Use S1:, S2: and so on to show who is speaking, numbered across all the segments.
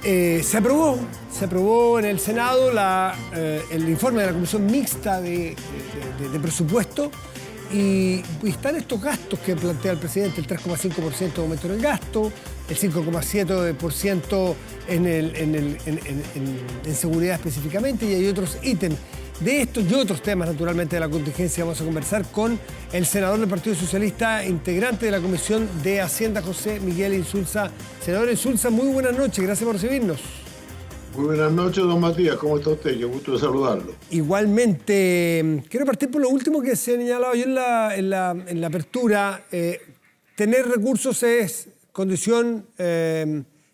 S1: Se aprobó en el Senado el informe de la Comisión Mixta de Presupuesto y están estos gastos que plantea el presidente, el 3,5% de aumento en el gasto, el 5,7% en seguridad específicamente, y hay otros ítems. De estos y otros temas, naturalmente, de la contingencia, vamos a conversar con el senador del Partido Socialista, integrante de la Comisión de Hacienda, José Miguel Insulza. Senador Insulza, muy buenas noches, gracias por recibirnos.
S2: Muy buenas noches, don Matías, ¿cómo está usted? Qué gusto de saludarlo.
S1: Igualmente, quiero partir por lo último que se ha señalado yo en la apertura. Tener recursos es condición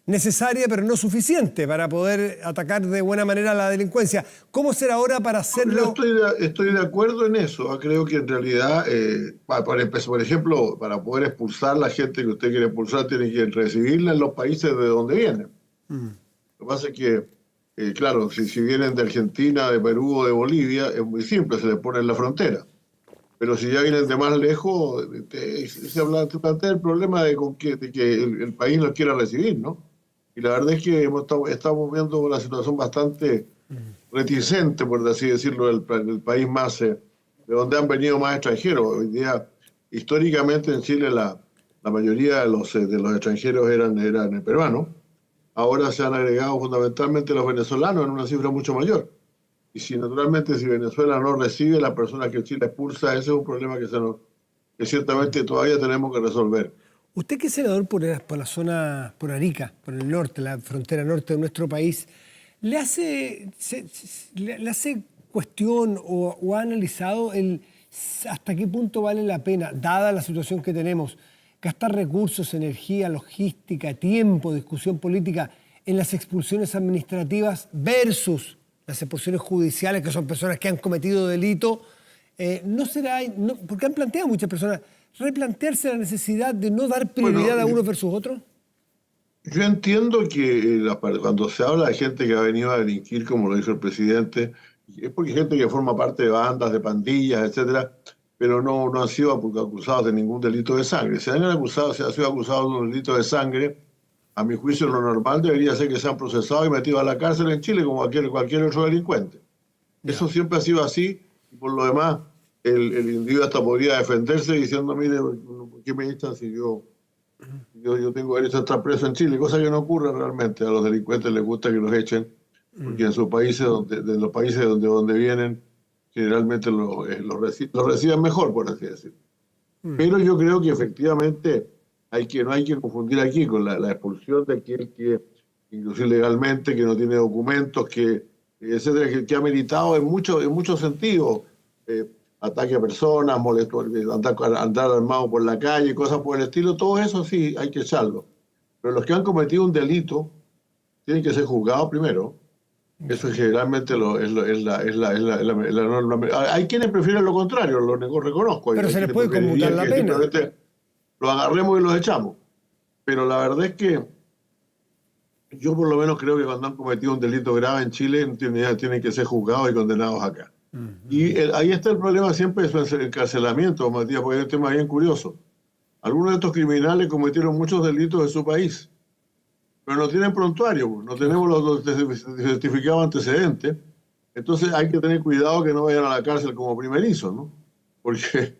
S1: necesaria, pero no suficiente para poder atacar de buena manera la delincuencia. ¿Cómo será ahora para hacerlo?
S2: Yo estoy de acuerdo en eso. Creo que en realidad, por ejemplo, para poder expulsar a la gente que usted quiere expulsar, tiene que recibirla en los países de donde vienen. Lo que pasa es que, claro, si vienen de Argentina, de Perú o de Bolivia, es muy simple, se les pone en la frontera. Pero si ya vienen de más lejos, se plantea el problema de que el país los quiera recibir, ¿no? Y la verdad es que estamos viendo una situación bastante reticente, por así decirlo, del país más, de donde han venido más extranjeros. Hoy día, históricamente en Chile, la mayoría de los extranjeros eran peruanos. Ahora se han agregado fundamentalmente los venezolanos en una cifra mucho mayor. Y naturalmente, si Venezuela no recibe la persona que Chile expulsa, ese es un problema que ciertamente todavía tenemos que resolver.
S1: Usted, que es senador por la zona, por Arica, por el norte, la frontera norte de nuestro país, ¿le hace cuestión o ha analizado hasta qué punto vale la pena, dada la situación que tenemos, gastar recursos, energía, logística, tiempo, discusión política en las expulsiones administrativas versus las expulsiones judiciales, que son personas que han cometido delito? Porque han planteado muchas personas replantearse la necesidad de no dar prioridad a uno versus otro.
S2: Yo entiendo que cuando se habla de gente que ha venido a delinquir, como lo dijo el presidente, es porque hay gente que forma parte de bandas, de pandillas, etcétera, pero no han sido acusados de ningún delito de sangre. Si ha sido acusado de un delito de sangre, a mi juicio lo normal debería ser que sean procesados y metidos a la cárcel en Chile como cualquier otro delincuente. Eso siempre ha sido así, y por lo demás el individuo hasta podría defenderse diciendo: mire, ¿por qué me echan si yo tengo derecho a estar preso en Chile? Cosa que no ocurre realmente. A los delincuentes les gusta que los echen, porque en sus países, de los países de donde vienen, generalmente los reciben mejor, por así decirlo. Pero yo creo que efectivamente no hay que confundir aquí con la expulsión de aquel que inclusive legalmente, que no tiene documentos, etcétera, que ha militado en muchos sentidos, ataque a personas, andar armado por la calle, cosas por el estilo. Todo eso sí hay que echarlo. Pero los que han cometido un delito tienen que ser juzgados primero. Eso es generalmente es la norma. Hay quienes prefieren lo contrario, lo reconozco.
S1: Pero se les puede conmutar la pena.
S2: Lo agarremos y los echamos. Pero la verdad es que yo por lo menos creo que cuando han cometido un delito grave en Chile tienen que ser juzgados y condenados acá. Y ahí está el problema siempre de su encarcelamiento, Matías, porque es un tema bien curioso. Algunos de estos criminales cometieron muchos delitos en su país, pero no tienen prontuario, no tenemos los certificados antecedentes. Entonces hay que tener cuidado que no vayan a la cárcel como primerizos, ¿no? Porque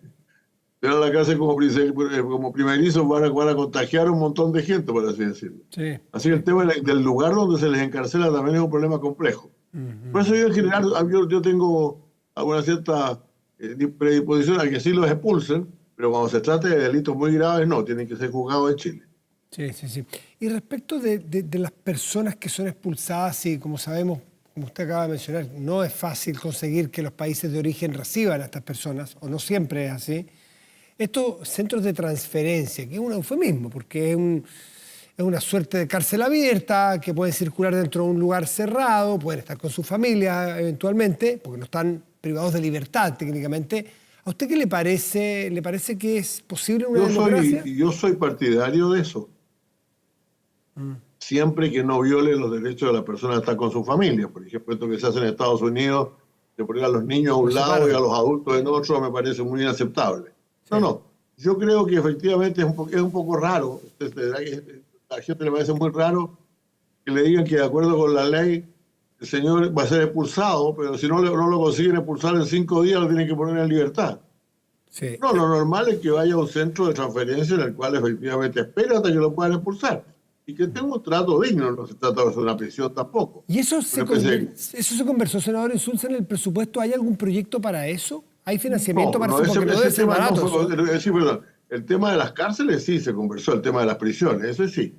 S2: ir a la cárcel como primerizos van a contagiar a un montón de gente, por así decirlo. Sí. Así que el tema del lugar donde se les encarcela también es un problema complejo. Por eso yo en general yo tengo alguna cierta predisposición a que sí los expulsen, pero cuando se trate de delitos muy graves, no, tienen que ser juzgados en Chile.
S1: Sí. Y respecto de las personas que son expulsadas, y como sabemos, como usted acaba de mencionar, no es fácil conseguir que los países de origen reciban a estas personas, o no siempre es así. Estos centros de transferencia, que es un eufemismo, porque es una suerte de cárcel abierta, que pueden circular dentro de un lugar cerrado, pueden estar con su familia eventualmente, porque no están privados de libertad técnicamente. ¿A usted qué le parece? ¿Le parece que es posible una democracia?
S2: Yo soy partidario de eso. Siempre que no viole los derechos de la persona que está con su familia. Por ejemplo, esto que se hace en Estados Unidos, de poner a los niños a un lado y a los adultos en otro, me parece muy inaceptable. Sí. No. Yo creo que efectivamente es un poco raro. A la gente le parece muy raro que le digan que de acuerdo con la ley el señor va a ser expulsado, pero si no lo consiguen expulsar en 5 días lo tienen que poner en libertad.
S1: Sí.
S2: No, lo normal es que vaya a un centro de transferencia en el cual efectivamente espera hasta que lo puedan expulsar. Y que tenga un trato digno, no se trata de hacer una prisión tampoco.
S1: ¿Y eso se conversó, senador Insulza, en el presupuesto? ¿Hay algún proyecto para eso? ¿Hay financiamiento para eso? Porque no debe ser barato.
S2: Sí, perdón. El tema de las cárceles sí se conversó, el tema de las prisiones, eso sí.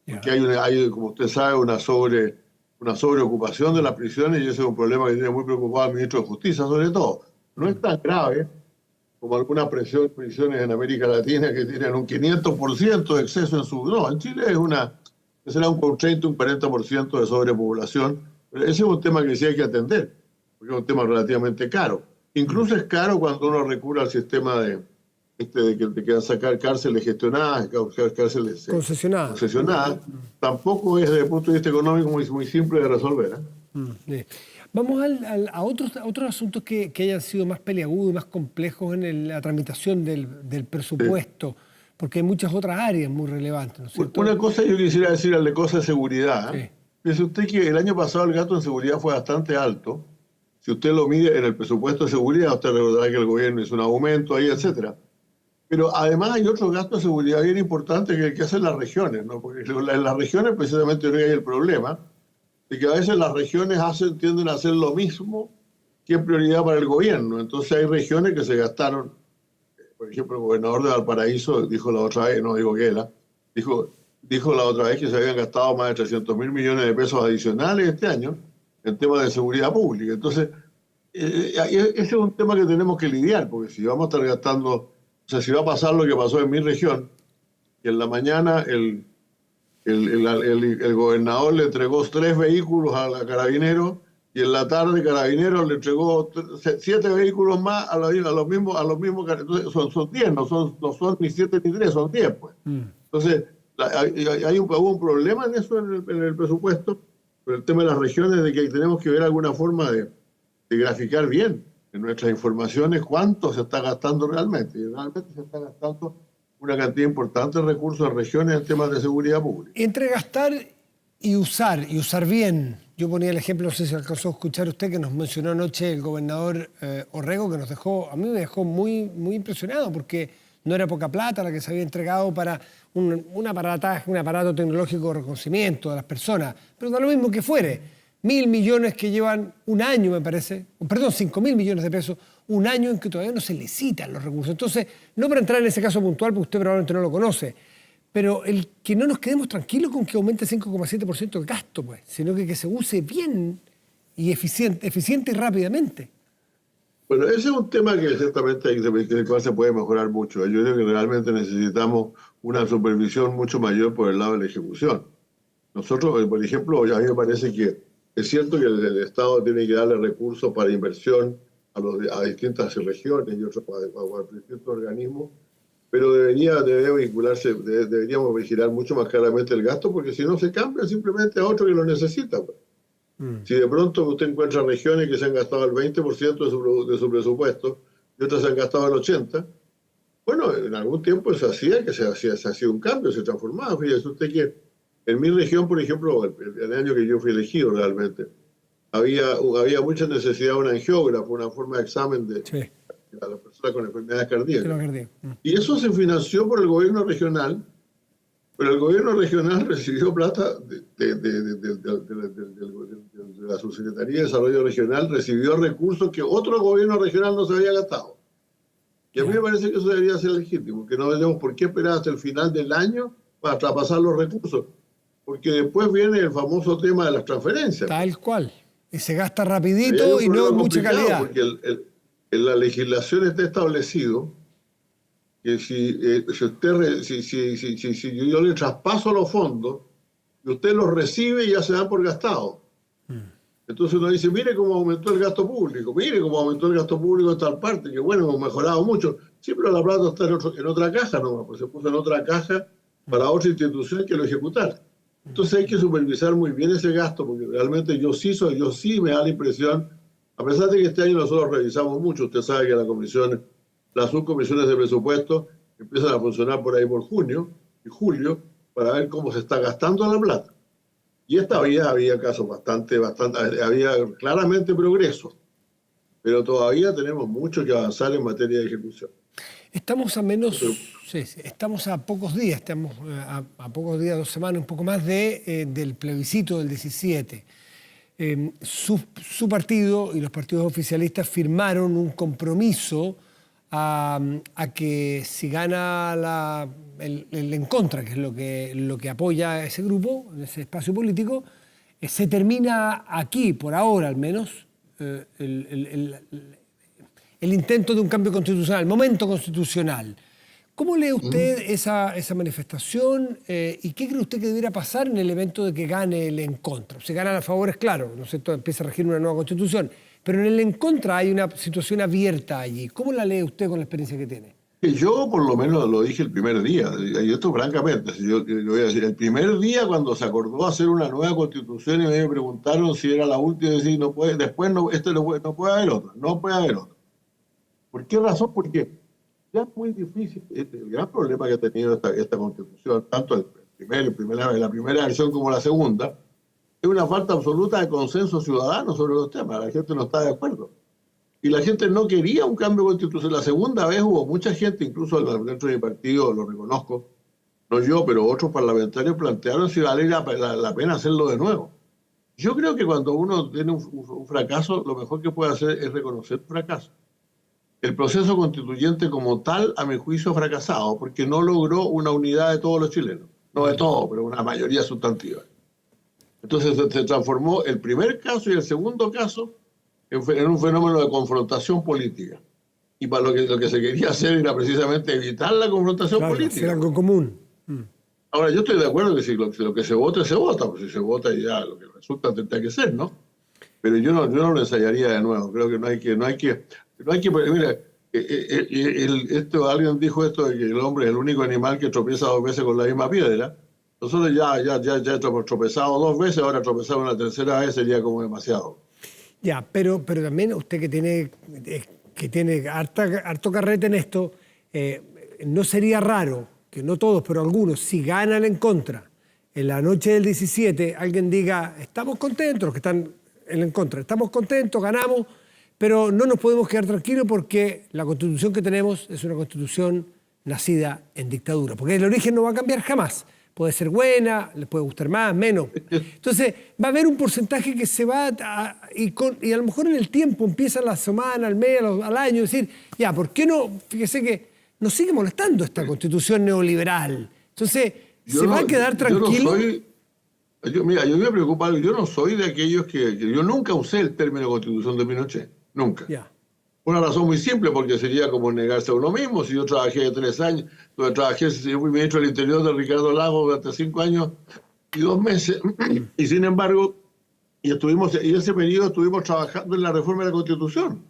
S2: Porque hay, como usted sabe, una sobreocupación de las prisiones y ese es un problema que tiene muy preocupado al ministro de Justicia, sobre todo. No es tan grave como algunas prisiones en América Latina que tienen un 500% de exceso en su... No, en Chile será un 30, un 40% de sobrepoblación. Pero ese es un tema que sí hay que atender, porque es un tema relativamente caro. Incluso es caro cuando uno recurre al sistema de que sacar cárceles gestionadas, cárceles concesionadas. Tampoco es desde el punto de vista económico muy simple de resolver.
S1: Sí. Vamos a otros asuntos que hayan sido más peliagudos, más complejos en la tramitación del presupuesto, sí, porque hay muchas otras áreas muy relevantes, ¿no es cierto?
S2: Una cosa yo quisiera decir al de cosas de seguridad. Sí. Piense usted que el año pasado el gasto en seguridad fue bastante alto. Si usted lo mide en el presupuesto de seguridad, usted recordará que el gobierno hizo un aumento ahí, etcétera. Pero además hay otros gastos de seguridad bien importantes que hacen las regiones, ¿no? Porque en las regiones precisamente hoy hay el problema de que a veces las regiones tienden a hacer lo mismo que en prioridad para el gobierno. Entonces hay regiones que se gastaron, por ejemplo, el gobernador de Valparaíso dijo la otra vez, no digo que él, dijo la otra vez que se habían gastado más de 300.000 millones de pesos adicionales este año en temas de seguridad pública. Entonces, ese es un tema que tenemos que lidiar, porque si vamos a estar gastando, o sea, si va a pasar lo que pasó en mi región, que en la mañana el gobernador le entregó 3 vehículos a la Carabineros y en la tarde Carabineros le entregó 7 vehículos más a los mismos. Entonces, son 10, no son ni 7 ni 3, son 10, pues. Entonces, hubo un problema en eso en el presupuesto, pero el tema de las regiones, de que tenemos que ver alguna forma de graficar bien en nuestras informaciones cuánto se está gastando realmente. Y realmente se está gastando una cantidad importante de recursos en regiones en temas de seguridad pública.
S1: Entre gastar y usar bien. Yo ponía el ejemplo, no sé si alcanzó a escuchar usted, que nos mencionó anoche el gobernador Orrego, que a mí me dejó muy, muy impresionado, porque no era poca plata la que se había entregado para un aparato tecnológico de reconocimiento de las personas, pero da lo mismo que fuere. 1.000 millones que llevan un año, me parece, perdón, 5.000 millones de pesos, un año en que todavía no se licitan los recursos. Entonces, no para entrar en ese caso puntual, porque usted probablemente no lo conoce, pero el que no nos quedemos tranquilos con que aumente 5,7% el gasto, pues, sino que se use bien y eficiente y rápidamente.
S2: Bueno, ese es un tema que ciertamente del cual se puede mejorar mucho. Yo creo que realmente necesitamos una supervisión mucho mayor por el lado de la ejecución. Nosotros, por ejemplo, a mí me parece que es cierto que el Estado tiene que darle recursos para inversión a distintas regiones y otros a distintos organismos, pero deberíamos vigilar mucho más claramente el gasto, porque si no se cambia simplemente a otro que lo necesita. Pues. Si de pronto usted encuentra regiones que se han gastado el 20% de su presupuesto y otras se han gastado el 80%, bueno, en algún tiempo se hacía un cambio, se transformaba. Fíjese usted que en mi región, por ejemplo, el año que yo fui elegido realmente, había mucha necesidad de un angiógrafo, una forma de examen a las personas con enfermedades cardíacas. Y eso se financió por el gobierno regional, pero el gobierno regional recibió plata de la Subsecretaría de Desarrollo Regional, recibió recursos que otro gobierno regional no se había gastado. Y a mí me parece que eso debería ser legítimo, que no tenemos por qué esperar hasta el final del año para traspasar los recursos, porque después viene el famoso tema de las transferencias.
S1: Tal cual. Y se gasta rapidito y no en mucha calidad.
S2: Porque en la legislación está establecido que si yo le traspaso los fondos y usted los recibe, ya se dan por gastados. Entonces uno dice, mire cómo aumentó el gasto público, en tal parte, que bueno, hemos mejorado mucho. Sí, pero la plata está en otra caja nomás, pues se puso en otra caja para otra institución que lo ejecutara. Entonces hay que supervisar muy bien ese gasto, porque realmente yo sí me da la impresión, a pesar de que este año nosotros revisamos mucho, usted sabe que las subcomisiones de presupuesto empiezan a funcionar por ahí por junio y julio, para ver cómo se está gastando la plata. Y esta vez había casos había claramente progreso, pero todavía tenemos mucho que avanzar en materia de ejecución.
S1: Estamos a estamos a pocos días, estamos a pocos días, 2 semanas, un poco más del plebiscito del 17. Su partido y los partidos oficialistas firmaron un compromiso a que si gana el en contra, que es lo que apoya a ese grupo, ese espacio político, se termina aquí, por ahora al menos, el intento de un cambio constitucional, el momento constitucional. ¿Cómo lee usted esa manifestación y qué cree usted que debiera pasar en el evento de que gane el en contra? Si gana a favor es claro, ¿no es cierto? Empieza a regir una nueva constitución, pero en el en contra hay una situación abierta allí. ¿Cómo la lee usted con la experiencia que tiene?
S2: Yo por lo menos lo dije el primer día, y esto francamente, yo voy a decir, el primer día cuando se acordó hacer una nueva constitución y me preguntaron si era la última, y decir, no puede, después no, no puede haber otra, no puede haber otra. ¿Por qué razón? Porque ya es muy difícil, el gran problema que ha tenido esta constitución, tanto la primera versión como la segunda, es una falta absoluta de consenso ciudadano sobre los temas, la gente no está de acuerdo. Y la gente no quería un cambio constitucional. La segunda vez hubo mucha gente, incluso dentro de mi partido, lo reconozco, no yo, pero otros parlamentarios plantearon si valía la pena hacerlo de nuevo. Yo creo que cuando uno tiene un fracaso, lo mejor que puede hacer es reconocer el fracaso. El proceso constituyente como tal, a mi juicio, ha fracasado, porque no logró una unidad de todos los chilenos. No de todos, pero una mayoría sustantiva. Entonces se transformó el primer caso y el segundo caso en un fenómeno de confrontación política. Y para lo que se quería hacer era precisamente evitar la confrontación política.
S1: Hacer algo común.
S2: Ahora, yo estoy de acuerdo que si lo que se vota, se vota. Pues si se vota ya lo que resulta tendría que ser, ¿no? Pero yo no lo ensayaría de nuevo. Creo que no hay que mira, alguien dijo esto de que el hombre es el único animal que tropieza 2 veces con la misma piedra. Nosotros ya hemos tropezado 2 veces, ahora tropezar una tercera vez sería como demasiado.
S1: Ya, pero también usted que tiene harto carrete en esto, no sería raro que no todos, pero algunos, si ganan en contra, en la noche del 17, alguien diga, estamos contentos, los que están en contra, estamos contentos, ganamos, pero no nos podemos quedar tranquilos porque la constitución que tenemos es una constitución nacida en dictadura, porque el origen no va a cambiar jamás. Puede ser buena, les puede gustar más, menos. Entonces, va a haber un porcentaje que se va y a lo mejor en el tiempo empieza la semana, al mes, al año, decir, ya, ¿por qué no? Fíjese que nos sigue molestando esta constitución neoliberal. Entonces, ¿se va a quedar tranquilo?
S2: Yo me preocupa algo. Yo no soy de aquellos que yo nunca usé el término constitución de Pinochet. Nunca.
S1: Ya.
S2: Una razón muy simple, porque sería como negarse a uno mismo. Si yo trabajé 3 años, yo fui ministro del Interior de Ricardo Lagos durante 5 años y 2 meses, y sin embargo, y ese periodo estuvimos trabajando en la reforma de la Constitución.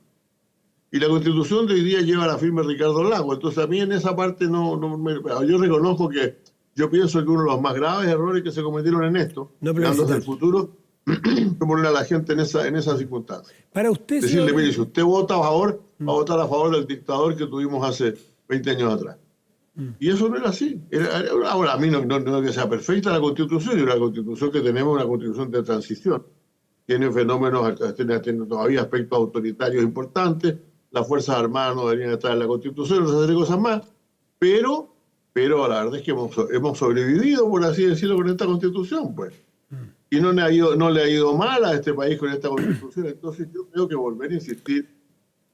S2: Y la Constitución de hoy día lleva la firma de Ricardo Lagos. Entonces a mí en esa parte yo reconozco que yo pienso que uno de los más graves errores que se cometieron en esto, mirando hacia el futuro, poner a la gente en esa circunstancia.
S1: Para usted,
S2: decirle, mire, si usted vota a favor, va a votar a favor del dictador que tuvimos hace 20 años atrás. Y eso no era así. Ahora, a mí no es que sea perfecta la Constitución, y la Constitución que tenemos es una Constitución de transición. Tiene fenómenos, tiene todavía aspectos autoritarios importantes, las Fuerzas Armadas no deberían estar en la Constitución, no se hacen cosas más, pero la verdad es que hemos sobrevivido, por así decirlo, con esta Constitución, pues. Y no le ha ido mal a este país con esta Constitución. Entonces yo creo que volver a insistir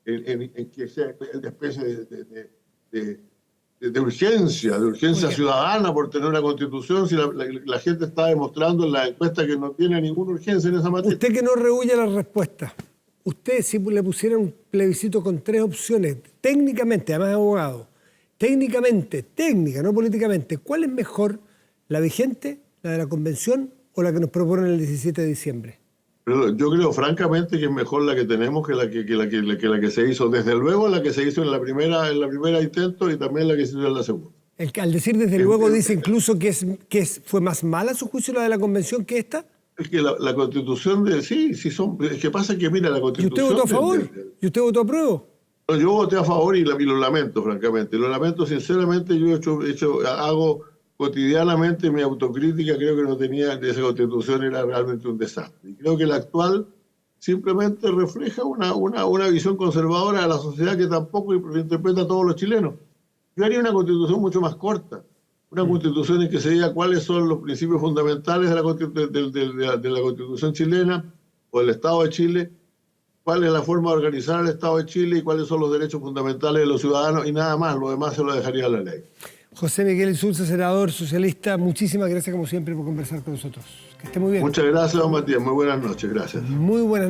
S2: en que sea una especie de urgencia ciudadana por tener una Constitución, si la gente está demostrando en la encuesta que no tiene ninguna urgencia en esa materia.
S1: Usted que no rehuye la respuesta, usted si le pusiera un plebiscito con 3 opciones, técnicamente, además de abogado, técnica, no políticamente, ¿cuál es mejor, la vigente, la de la convención o la que nos proponen el 17 de diciembre?
S2: Pero yo creo francamente que es mejor la que tenemos que la que se hizo, desde luego la que se hizo en la primera intento y también la que se hizo en la segunda.
S1: Al decir desde luego dice incluso que fue más mala a su juicio la de la convención que esta.
S2: Es que la Constitución es que pasa que mira la Constitución.
S1: ¿Y usted votó a favor? ¿Y usted votó a prueba?
S2: No, yo voté a favor y lo lamento, francamente. Lo lamento sinceramente. Yo hago cotidianamente mi autocrítica, creo que no tenía, esa constitución era realmente un desastre. Y creo que la actual simplemente refleja una visión conservadora de la sociedad que tampoco interpreta a todos los chilenos. Yo haría una constitución mucho más corta, una constitución en que se diga cuáles son los principios fundamentales de la constitución chilena o del Estado de Chile, cuál es la forma de organizar el Estado de Chile y cuáles son los derechos fundamentales de los ciudadanos y nada más, lo demás se lo dejaría a la ley.
S1: José Miguel Insulza, senador socialista, muchísimas gracias como siempre por conversar con nosotros. Que esté muy bien.
S2: Muchas gracias, don Matías. Muy buenas noches. Gracias.
S1: Muy buenas